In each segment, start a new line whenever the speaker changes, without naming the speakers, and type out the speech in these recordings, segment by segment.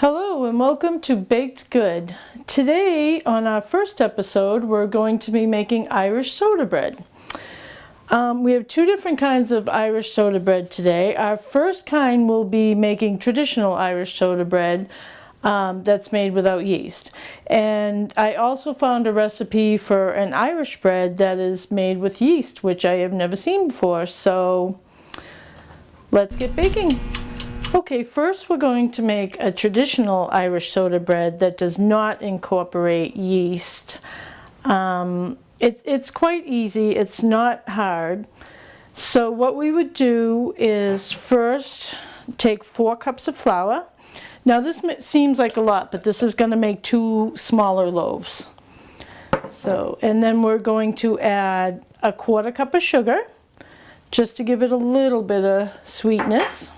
Hello and welcome to Baked Good. Today on our first episode we're going to be making Irish soda bread. We have two different kinds of Irish soda bread today. Our first kind will be making traditional Irish soda bread that's made without yeast. And I also found a recipe for an Irish bread that is made with yeast, which I have never seen before. So let's get baking. Okay, first we're going to make a traditional Irish soda bread that does not incorporate yeast. It's quite easy, it's not hard. So what we would do is first take 4 cups of flour. Now this seems like a lot, but this is going to make 2 smaller loaves. So, and then we're going to add a 1/4 cup of sugar, just to give it a little bit of sweetness.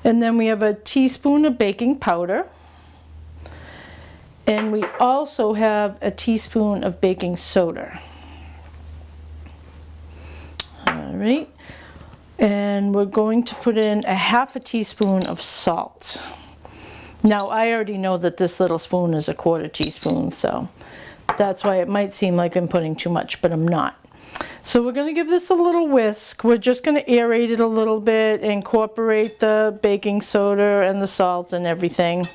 And then we have a teaspoon of baking powder. And we also have a teaspoon of baking soda. All right. And we're going to put in a 1/2 teaspoon of salt. Now I already know that this little spoon is a 1/4 teaspoon, so that's why it might seem like I'm putting too much, but I'm not. So we're going to give this a little whisk. We're just going to aerate it a little bit, incorporate the baking soda and the salt and everything.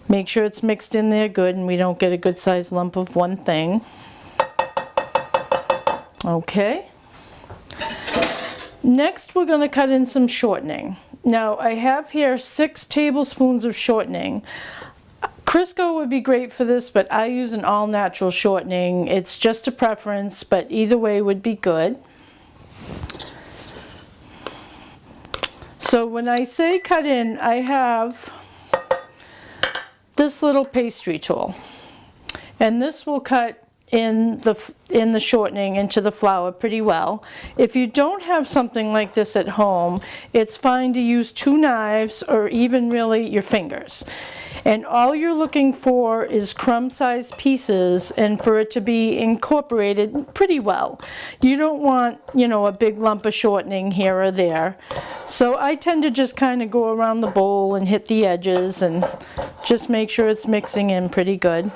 Make sure it's mixed in there good and we don't get a good sized lump of one thing. Okay. Next we're going to cut in some shortening. Now I have here 6 tablespoons of shortening. Crisco would be great for this, but I use an all-natural shortening. It's just a preference, but either way would be good. So when I say cut in, I have this little pastry tool. And this will cut in the shortening into the flour pretty well. If you don't have something like this at home, it's fine to use 2 knives or even really your fingers. And all you're looking for is crumb-sized pieces and for it to be incorporated pretty well. You don't want, you know, a big lump of shortening here or there. So I tend to just kind of go around the bowl and hit the edges and just make sure it's mixing in pretty good.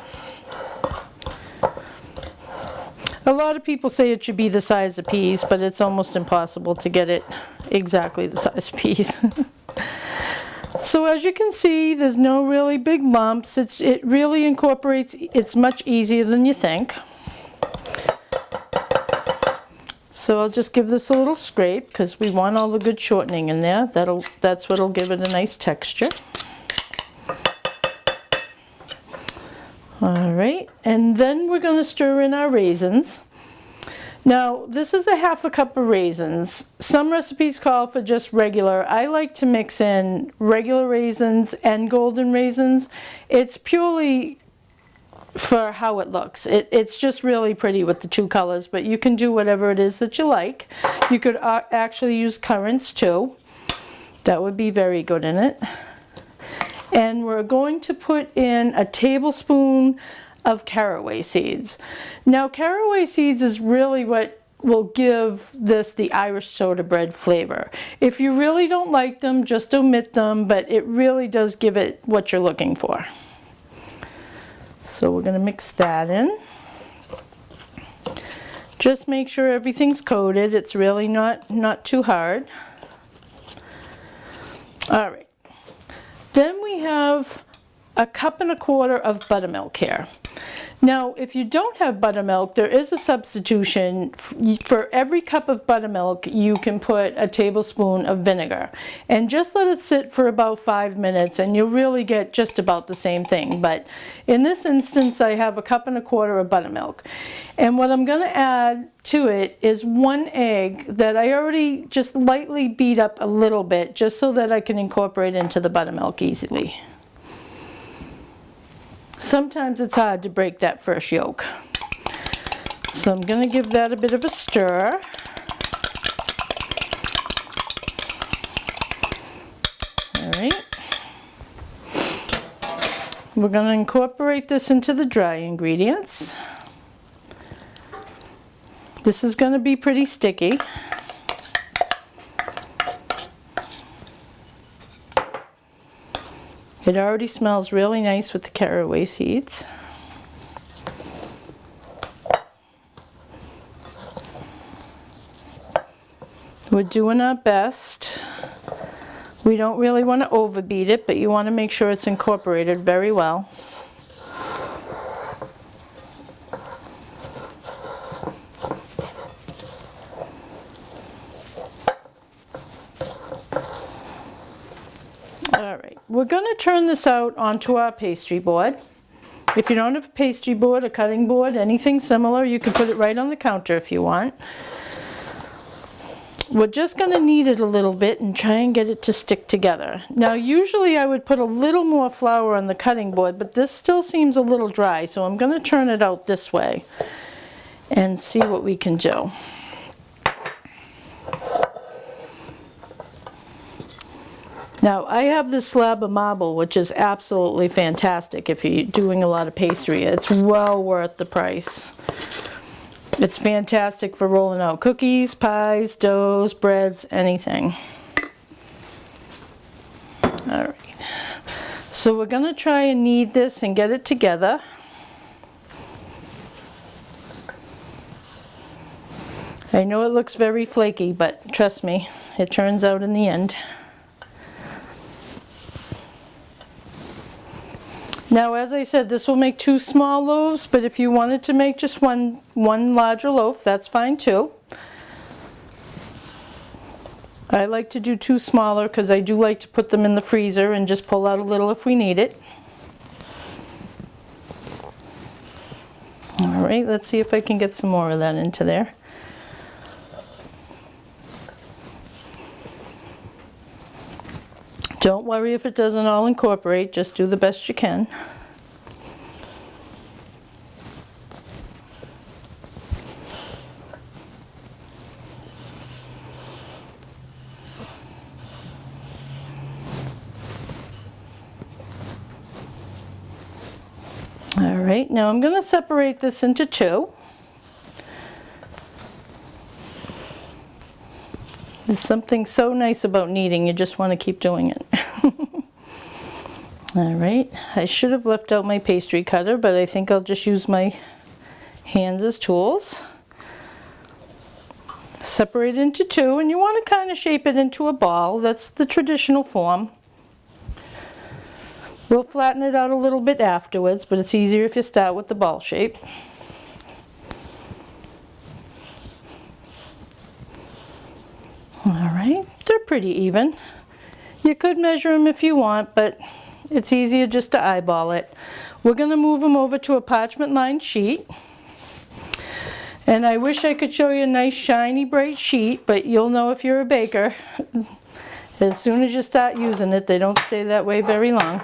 A lot of people say it should be the size of peas, but it's almost impossible to get it exactly the size of peas. So as you can see, there's no really big lumps. It really incorporates, it's much easier than you think. So I'll just give this a little scrape because we want all the good shortening in there. That's what'll give it a nice texture. All right, and then we're going to stir in our raisins. Now, this is a 1/2 cup of raisins. Some recipes call for just regular. I like to mix in regular raisins and golden raisins. It's purely for how it looks. It's just really pretty with the 2 colors, but you can do whatever it is that you like. You could actually use currants too. That would be very good in it. And we're going to put in a tablespoon of caraway seeds. Now caraway seeds is really what will give this the Irish soda bread flavor. If you really don't like them, just omit them, but it really does give it what you're looking for. So we're going to mix that in. Just make sure everything's coated. It's really not too hard. All right. Then we have a 1.25 cups of buttermilk here. Now, if you don't have buttermilk, there is a substitution. For every cup of buttermilk, you can put a tablespoon of vinegar. And just let it sit for about 5 minutes and you'll really get just about the same thing. But in this instance, I have a 1.25 cups of buttermilk. And what I'm going to add to it is 1 egg that I already just lightly beat up a little bit, just so that I can incorporate into the buttermilk easily. Sometimes it's hard to break that first yolk. So I'm going to give that a bit of a stir. All right. We're going to incorporate this into the dry ingredients. This is going to be pretty sticky. It already smells really nice with the caraway seeds. We're doing our best. We don't really want to overbeat it, but you want to make sure it's incorporated very well. Alright, we're going to turn this out onto our pastry board. If you don't have a pastry board, a cutting board, anything similar, you can put it right on the counter if you want. We're just going to knead it a little bit and try and get it to stick together. Now usually I would put a little more flour on the cutting board, but this still seems a little dry, so I'm going to turn it out this way and see what we can do. Now I have this slab of marble, which is absolutely fantastic if you're doing a lot of pastry. It's well worth the price. It's fantastic for rolling out cookies, pies, doughs, breads, anything. Alright, so we're going to try and knead this and get it together. I know it looks very flaky, but trust me, it turns out in the end. Now, as I said, this will make 2 small loaves, but if you wanted to make just one larger loaf, that's fine too. I like to do 2 smaller because I do like to put them in the freezer and just pull out a little if we need it. All right, let's see if I can get some more of that into there. Don't worry if it doesn't all incorporate, just do the best you can. All right, now I'm going to separate this into 2. There's something so nice about kneading, you just want to keep doing it. All right, I should have left out my pastry cutter, but I think I'll just use my hands as tools. Separate into 2, and you want to kind of shape it into a ball. That's the traditional form. We'll flatten it out a little bit afterwards, but it's easier if you start with the ball shape. All right, they're pretty even. You could measure them if you want, but it's easier just to eyeball it. We're going to move them over to a parchment lined sheet. And I wish I could show you a nice shiny bright sheet, but you'll know if you're a baker. As soon as you start using it, they don't stay that way very long.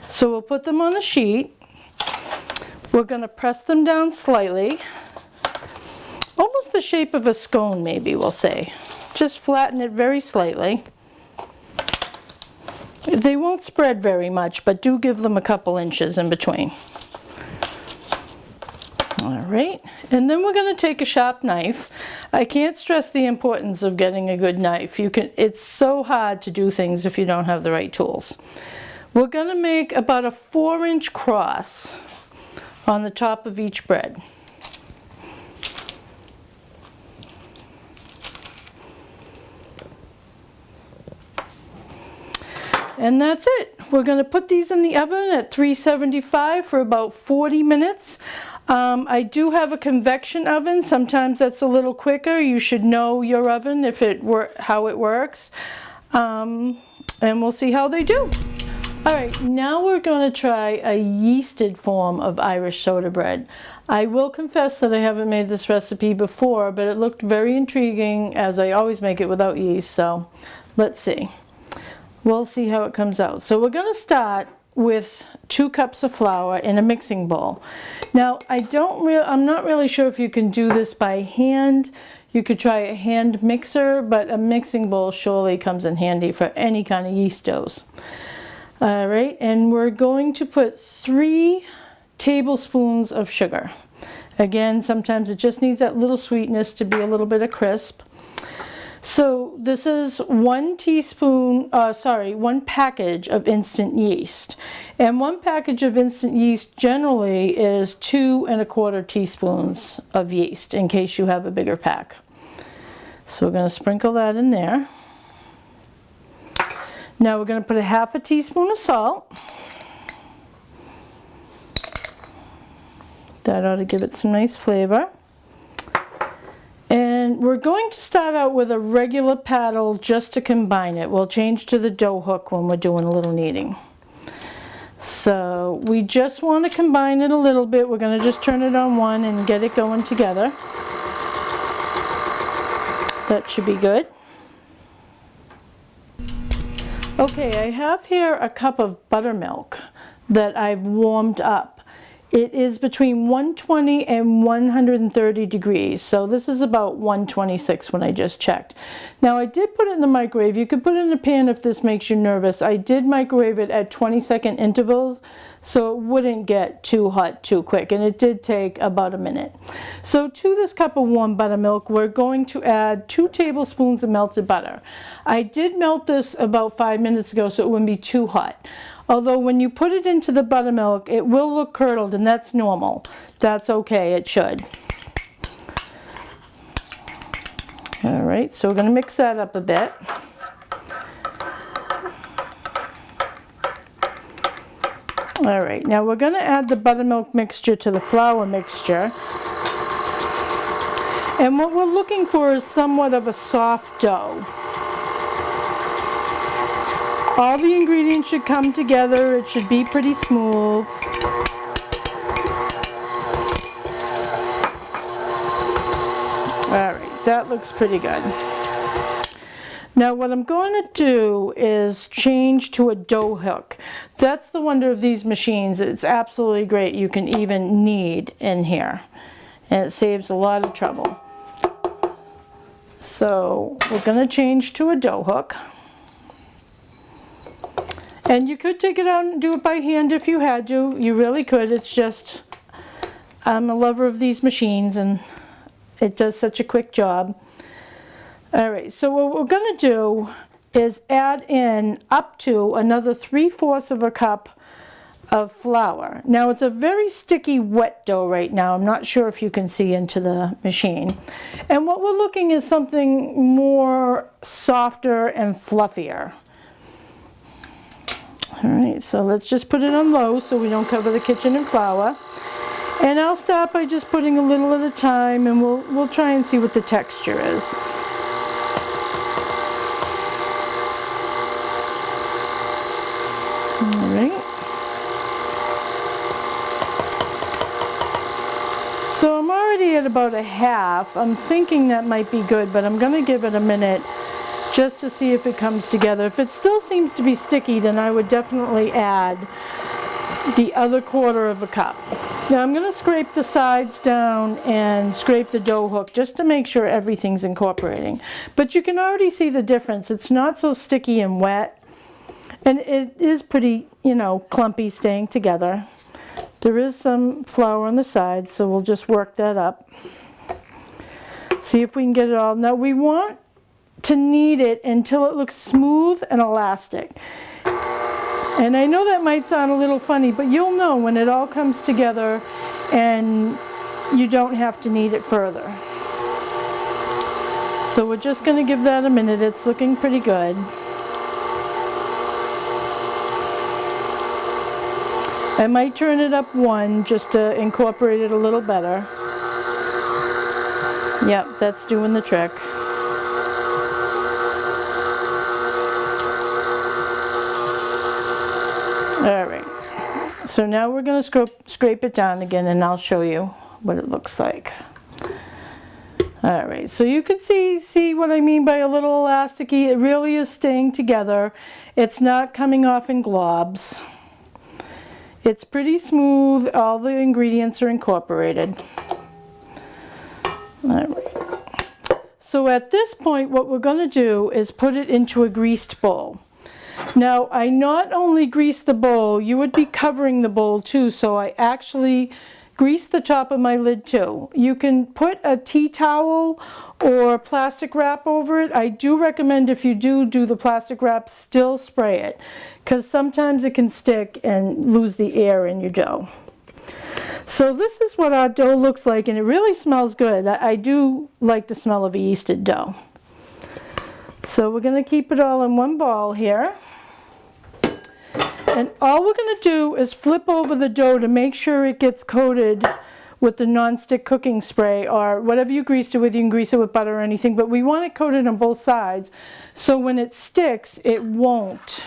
So we'll put them on the sheet. We're going to press them down slightly. Almost the shape of a scone, maybe we'll say. Just flatten it very slightly. They won't spread very much, but do give them a couple inches in between. All right, and then we're going to take a sharp knife. I can't stress the importance of getting a good knife. It's so hard to do things if you don't have the right tools. We're going to make about a 4-inch cross on the top of each bread. And that's it. We're going to put these in the oven at 375 for about 40 minutes. I do have a convection oven. Sometimes that's a little quicker. You should know your oven how it works. And we'll see how they do. All right, now we're going to try a yeasted form of Irish soda bread. I will confess that I haven't made this recipe before, but it looked very intriguing, as I always make it without yeast, so let's see. We'll see how it comes out. So we're going to start with 2 cups of flour in a mixing bowl. Now, I'm not really sure if you can do this by hand. You could try a hand mixer, but a mixing bowl surely comes in handy for any kind of yeast doughs. All right, and we're going to put 3 tablespoons of sugar. Again, sometimes it just needs that little sweetness to be a little bit of crisp. So this is 1 package of instant yeast. And 1 package of instant yeast generally is 2 1/4 teaspoons of yeast, in case you have a bigger pack. So we're going to sprinkle that in there. Now we're going to put 1/2 teaspoon of salt. That ought to give it some nice flavor. And we're going to start out with a regular paddle just to combine it. We'll change to the dough hook when we're doing a little kneading. So we just want to combine it a little bit. We're going to just turn it on 1 and get it going together. That should be good. Okay, I have here a cup of buttermilk that I've warmed up. It is between 120 and 130 degrees, so this is about 126 when I just checked. Now I did put it in the microwave. You could put it in a pan if this makes you nervous. I did microwave it at 20-second intervals so it wouldn't get too hot too quick, and it did take about a minute. So to this cup of warm buttermilk, we're going to add 2 tablespoons of melted butter. I did melt this about 5 minutes ago so it wouldn't be too hot. Although when you put it into the buttermilk, it will look curdled, and that's normal. That's okay, it should. All right, so we're going to mix that up a bit. All right, now we're going to add the buttermilk mixture to the flour mixture. And what we're looking for is somewhat of a soft dough. All the ingredients should come together. It should be pretty smooth. All right, that looks pretty good. Now what I'm going to do is change to a dough hook. That's the wonder of these machines. It's absolutely great. You can even knead in here, and it saves a lot of trouble. So we're going to change to a dough hook. And you could take it out and do it by hand if you had to. You really could. It's just, I'm a lover of these machines and it does such a quick job. All right, so what we're going to do is add in up to another 3/4 of a cup of flour. Now it's a very sticky wet dough right now. I'm not sure if you can see into the machine. And what we're looking is something more softer and fluffier. All right, so let's just put it on low so we don't cover the kitchen in flour. And I'll start by just putting a little at a time, and we'll try and see what the texture is. All right. So I'm already at about 1/2. I'm thinking that might be good, but I'm going to give it a minute just to see if it comes together. If it still seems to be sticky, then I would definitely add the other 1/4 of a cup. Now I'm going to scrape the sides down and scrape the dough hook just to make sure everything's incorporating. But you can already see the difference. It's not so sticky and wet, and it is pretty, you know, clumpy staying together. There is some flour on the sides, so we'll just work that up. See if we can get it all. Now we want to knead it until it looks smooth and elastic. And I know that might sound a little funny, but you'll know when it all comes together and you don't have to knead it further. So we're just going to give that a minute. It's looking pretty good. I might turn it up 1 just to incorporate it a little better. Yep, that's doing the trick. All right, so now we're going to scrape it down again, and I'll show you what it looks like. All right, so you can see what I mean by a little elasticy. It really is staying together. It's not coming off in globs. It's pretty smooth. All the ingredients are incorporated. All right. So at this point, what we're going to do is put it into a greased bowl. Now, I not only grease the bowl, you would be covering the bowl too, so I actually grease the top of my lid too. You can put a tea towel or plastic wrap over it. I do recommend, if you do the plastic wrap, still spray it, because sometimes it can stick and lose the air in your dough. So this is what our dough looks like, and it really smells good. I do like the smell of a yeasted dough. So we're going to keep it all in one ball here. And all we're going to do is flip over the dough to make sure it gets coated with the non-stick cooking spray, or whatever you greased it with. You can grease it with butter or anything, but we want it coated on both sides so when it sticks, it won't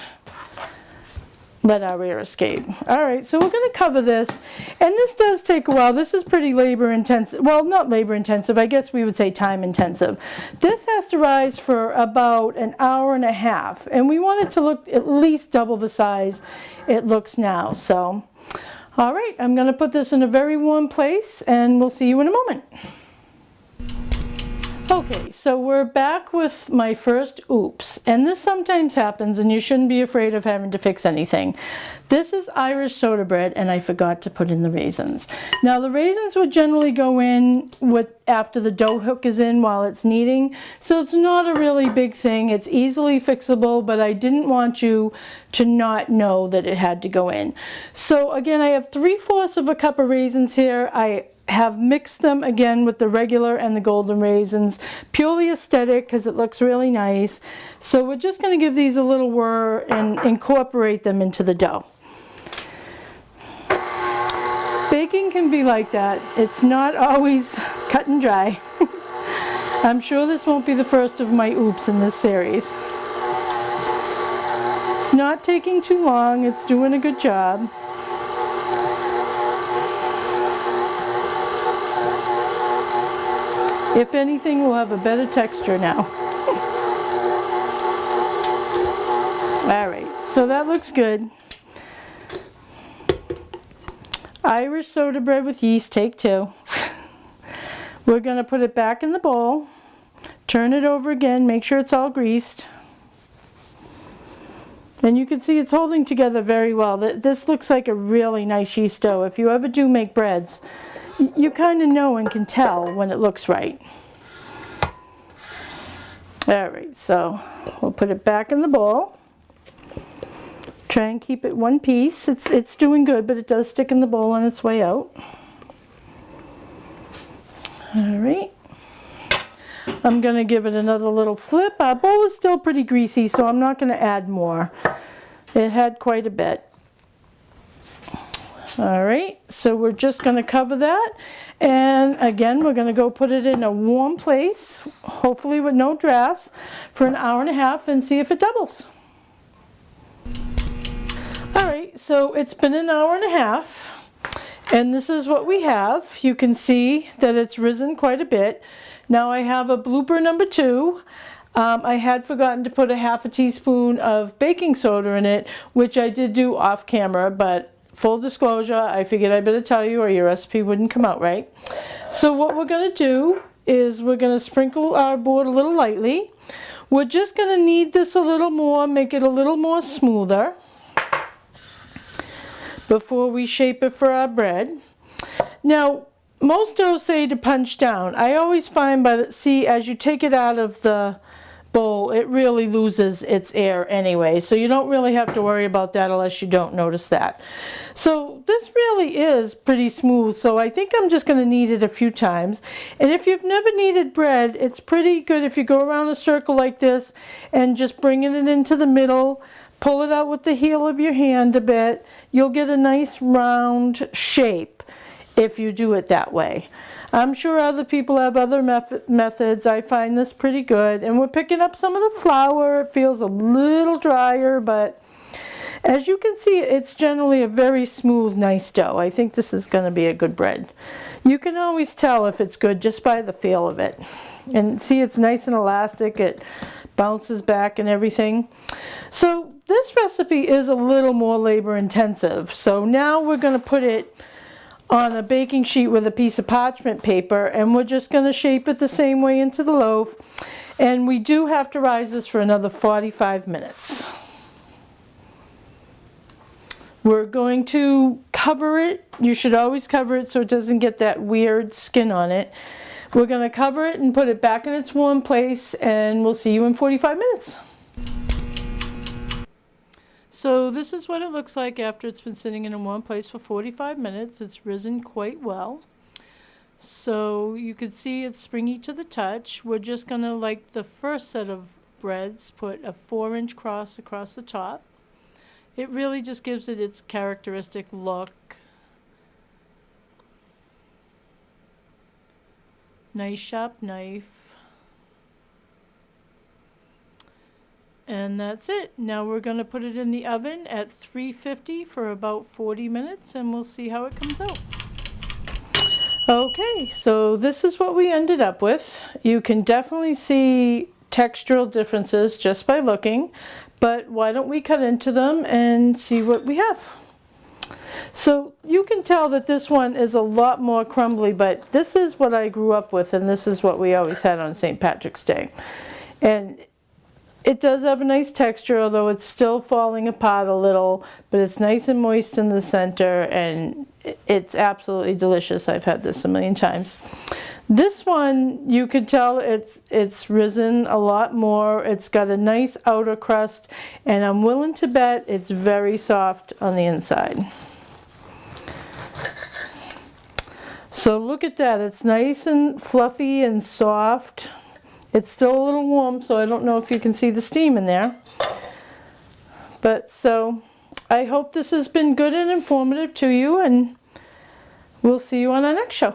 let our air escape. All right, so we're going to cover this, and this does take a while. This is pretty labor intensive. Well, not labor intensive, I guess we would say time intensive. This has to rise for about an hour and a half, and we want it to look at least double the size it looks now. So, all right, I'm going to put this in a very warm place, and we'll see you in a moment. Okay, so we're back with my first oops, and this sometimes happens, and you shouldn't be afraid of having to fix anything. This is Irish soda bread, and I forgot to put in the raisins. Now the raisins would generally go in after the dough hook is in while it's kneading, so it's not a really big thing. It's easily fixable, but I didn't want you to not know that it had to go in. So again, I have 3/4 of a cup of raisins here. I have mixed them again with the regular and the golden raisins, purely aesthetic because it looks really nice. So we're just going to give these a little whir and incorporate them into the dough. Baking can be like that. It's not always cut and dry. I'm sure this won't be the first of my oops in this series. It's not taking too long. It's doing a good job. If anything, we'll have a better texture now. All right, so that looks good. Irish soda bread with yeast, take 2. We're going to put it back in the bowl, turn it over again, make sure it's all greased. And you can see it's holding together very well. This looks like a really nice yeast dough. If you ever do make breads, you kind of know and can tell when it looks right. All right, so we'll put it back in the bowl. Try and keep it one piece. It's doing good, but it does stick in the bowl on its way out. All right. I'm going to give it another little flip. Our bowl is still pretty greasy, so I'm not going to add more. It had quite a bit. All right, so we're just going to cover that, and again we're going to go put it in a warm place, hopefully with no drafts, for an hour and a half and see if it doubles. All right, so it's been an hour and a half, and this is what we have. You can see that it's risen quite a bit. Now I have a blooper number 2. I had forgotten to put a ½ teaspoon of baking soda in it, which I did do off camera, but full disclosure, I figured I better tell you or your recipe wouldn't come out right. So what we're going to do is we're going to sprinkle our board a little lightly. We're just going to knead this a little more, make it a little more smoother before we shape it for our bread. Now, most doughs say to punch down. I always find as you take it out of the bowl, it really loses its air anyway, so you don't really have to worry about that unless you don't notice that. So this really is pretty smooth, so I think I'm just going to knead it a few times. And if you've never kneaded bread, it's pretty good if you go around a circle like this and just bringing it into the middle, pull it out with the heel of your hand a bit. You'll get a nice round shape if you do it that way. I'm sure other people have other methods. I find this pretty good. And we're picking up some of the flour. It feels a little drier, but as you can see, it's generally a very smooth, nice dough. I think this is going to be a good bread. You can always tell if it's good just by the feel of it. And see, it's nice and elastic. It bounces back and everything. So this recipe is a little more labor intensive. So now we're going to put it on a baking sheet with a piece of parchment paper, and we're just going to shape it the same way into the loaf. And we do have to rise this for another 45 minutes. We're going to cover it. You should always cover it so it doesn't get that weird skin on it. We're going to cover it and put it back in its warm place, and we'll see you in 45 minutes. So this is what it looks like after it's been sitting in a warm place for 45 minutes. It's risen quite well. So you can see it's springy to the touch. We're just going to, like the first set of breads, put a 4-inch cross across the top. It really just gives it its characteristic look. Nice sharp knife. And that's it. Now we're going to put it in the oven at 350 for about 40 minutes, and we'll see how it comes out. Okay, so this is what we ended up with. You can definitely see textural differences just by looking, but why don't we cut into them and see what we have. So you can tell that this one is a lot more crumbly, but this is what I grew up with, and this is what we always had on St. Patrick's Day. And it does have a nice texture, although it's still falling apart a little, but it's nice and moist in the center, and it's absolutely delicious. I've had this a million times. This one, you could tell it's risen a lot more. It's got a nice outer crust, and I'm willing to bet it's very soft on the inside. So look at that. It's nice and fluffy and soft. It's still a little warm, so I don't know if you can see the steam in there. But so I hope this has been good and informative to you, and we'll see you on our next show.